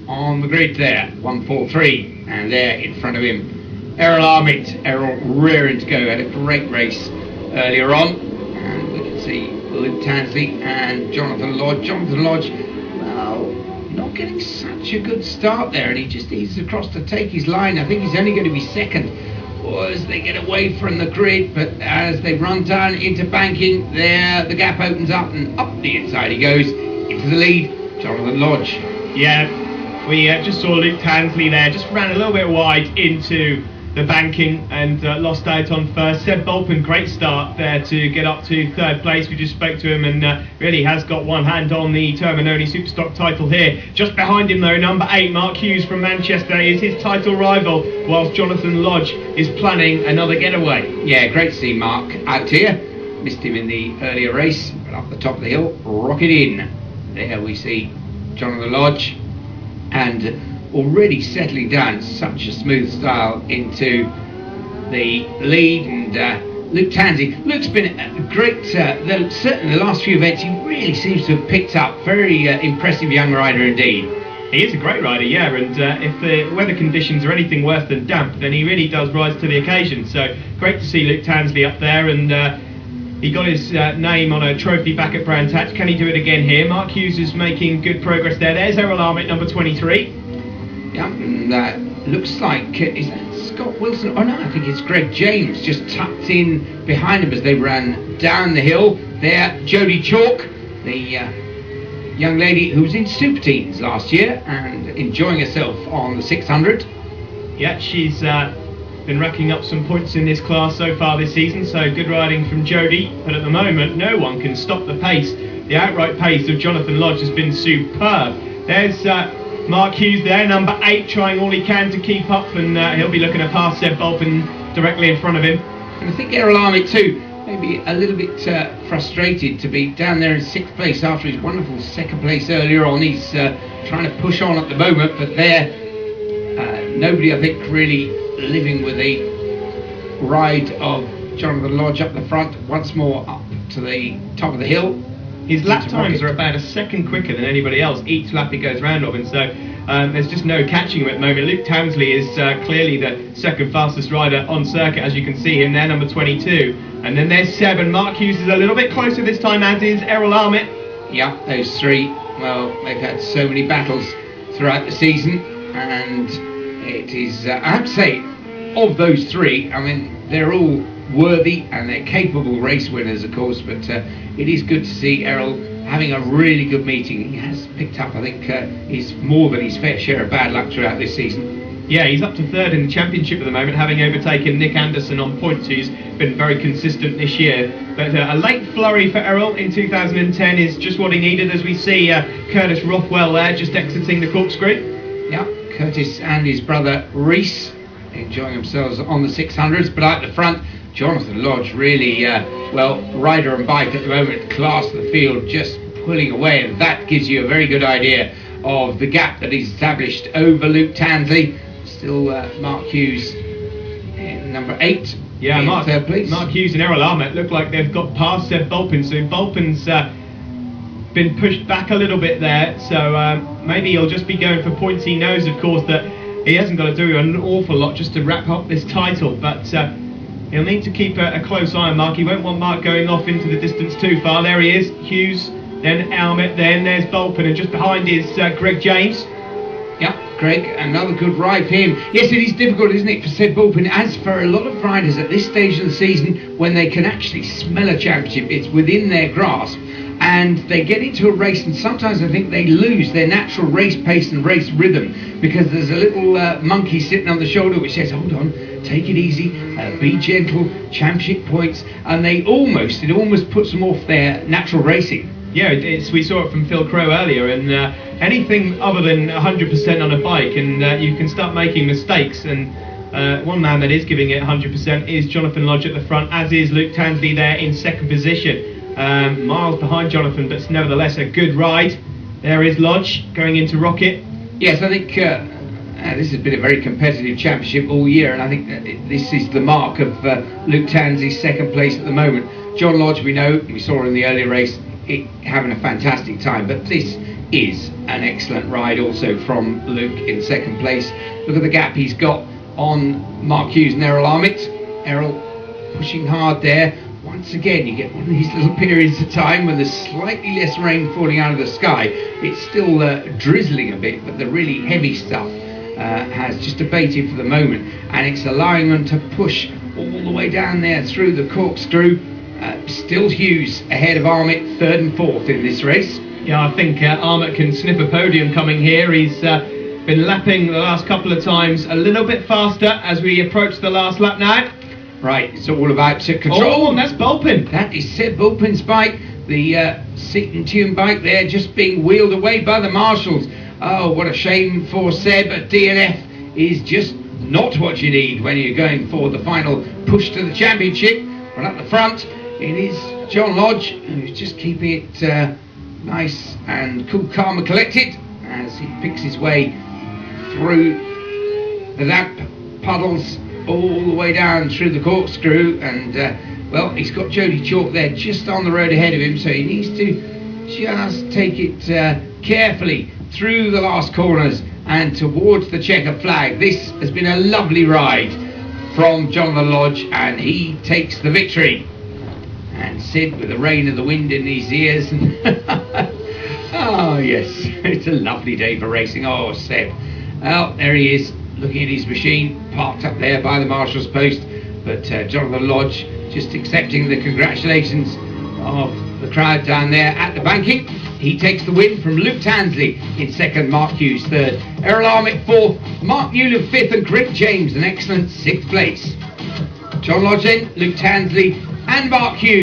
on the grid there, 143, and there in front of him, Errol Armitt. Errol rearing to go, had a great race earlier on, and we can see Luke Tansley and Jonathan Lodge. Jonathan Lodge, well, not getting such a good start there, and he just eases across to take his line. I think he's only going to be second as they get away from the grid, but as they run down into banking, there the gap opens up, and up the inside he goes into the lead, Jonathan Lodge. Yeah, we just saw Luke Tansley there, just ran a little bit wide into the banking and lost out on first. Seb Bolpen, great start there to get up to third place. We just spoke to him, and really has got one hand on the Terminoni Superstock title here. Just behind him though, number 8, Mark Hughes from Manchester, is his title rival, whilst Jonathan Lodge is planning another getaway. Yeah, great to see Mark out here. Missed him in the earlier race, but up the top of the hill, rocket in. There we see Jonathan Lodge, and already settling down such a smooth style into the lead. And Luke Tansley, Luke's been a great, certainly the last few events he really seems to have picked up. Very impressive young rider indeed. He is a great rider, yeah, and if the weather conditions are anything worse than damp, then he really does rise to the occasion. So great to see Luke Tansley up there, and he got his name on a trophy back at Brands Hatch. Can he do it again here? Mark Hughes is making good progress there. There's Errol Armitt, number 23. Yeah, and looks like, is that Scott Wilson? Oh no, I think it's Greg James, just tucked in behind him as they ran down the hill. There, Jodie Chalk, the young lady who was in Super Teens last year and enjoying herself on the 600. Yeah, she's been racking up some points in this class so far this season, so good riding from Jodie, but at the moment no one can stop the pace. The outright pace of Jonathan Lodge has been superb. There's Mark Hughes there, number 8, trying all he can to keep up, and he'll be looking to pass Seb Bolpen directly in front of him. And I think Errol Armitt too, maybe a little bit frustrated to be down there in 6th place after his wonderful 2nd place earlier on. He's trying to push on at the moment, but there, nobody I think really living with the ride of Jonathan Lodge up the front, once more up to the top of the hill. His lap times are about a second quicker than anybody else each lap he goes round of, and so there's just no catching him at the moment. Luke Tansley is clearly the second fastest rider on circuit, as you can see him there, number 22. And then there's 7. Mark Hughes is a little bit closer this time, as is Errol Armitt. Yeah, those 3, well, they've had so many battles throughout the season, and it is, I have to say, of those 3, I mean, they're all worthy and they're capable race winners, of course, but it is good to see Errol having a really good meeting. He has picked up, I think, his more than his fair share of bad luck throughout this season. Yeah, he's up to 3rd in the championship at the moment, having overtaken Nick Anderson on points, who's been very consistent this year. But a late flurry for Errol in 2010 is just what he needed, as we see Curtis Rothwell there just exiting the corkscrew. Yeah, Curtis and his brother Reese enjoying themselves on the 600s, but out the front, Jonathan Lodge really, well, rider and bike at the moment, class of the field, just pulling away, and that gives you a very good idea of the gap that he's established over Luke Tansley. Still Mark Hughes in number 8. Yeah, Mark Hughes and Errol Armitt look like they've got past Seb Bolpen, so Bolpen's been pushed back a little bit there, so maybe he'll just be going for points. He knows, of course, that he hasn't got to do an awful lot just to wrap up this title, but he'll need to keep a close eye on Mark. He won't want Mark going off into the distance too far. There he is, Hughes, then Armitt, then there's Bolpen, and just behind is Greg James. Yeah, Greg, another good ride for him. Yes, it is difficult, isn't it, for Seb Bolpen, as for a lot of riders at this stage of the season, when they can actually smell a championship, it's within their grasp, and they get into a race, and sometimes I think they lose their natural race pace and race rhythm, because there's a little monkey sitting on the shoulder which says, hold on, take it easy, be gentle, championship points, and it almost puts them off their natural racing. Yeah, we saw it from Phil Crowe earlier, and anything other than 100% on a bike, and you can start making mistakes, and one man that is giving it 100% is Jonathan Lodge at the front, as is Luke Tansley there in 2nd position. Miles behind Jonathan, but nevertheless a good ride. There is Lodge going into Rocket. Yes, I think this has been a very competitive championship all year, and I think that this is the mark of Luke Tansley's 2nd place at the moment. John Lodge, we know, we saw in the earlier race, having a fantastic time, but this is an excellent ride also from Luke in second place. Look at the gap he's got on Mark Hughes and Errol Armitt. Errol pushing hard there. Once again, you get one of these little periods of time when there's slightly less rain falling out of the sky. It's still drizzling a bit, but the really heavy stuff has just abated for the moment, and it's allowing them to push all the way down there through the corkscrew. Still Hughes ahead of Armitt, third and fourth in this race. Yeah, I think Armitt can sniff a podium coming here. He's been lapping the last couple of times a little bit faster as we approach the last lap now. Right, it's all about control. Oh, and that's Bulpin. That is Seb Bulpin's bike, the seat and tune bike there, just being wheeled away by the marshals. Oh, what a shame for Seb. At DNF is just not what you need when you're going for the final push to the championship. But at the front, it is John Lodge, who's just keeping it nice and cool, calm and collected as he picks his way through the damp puddles all the way down through the corkscrew, and well, he's got Jody Chalk there just on the road ahead of him, so he needs to just take it carefully through the last corners and towards the checker flag. This has been a lovely ride from Jonathan Lodge, and he takes the victory. And Sid with the rain and the wind in his ears. Oh yes, it's a lovely day for racing. Oh, Seb. Well, there he is, looking at his machine, parked up there by the marshal's post. But Jonathan Lodge just accepting the congratulations of the crowd down there at the banking. He takes the win from Luke Tansley in second, Mark Hughes third, Errol Armitt fourth, Mark Newland fifth, and Greg James an excellent sixth place. John Lodge then, Luke Tansley and Mark Hughes.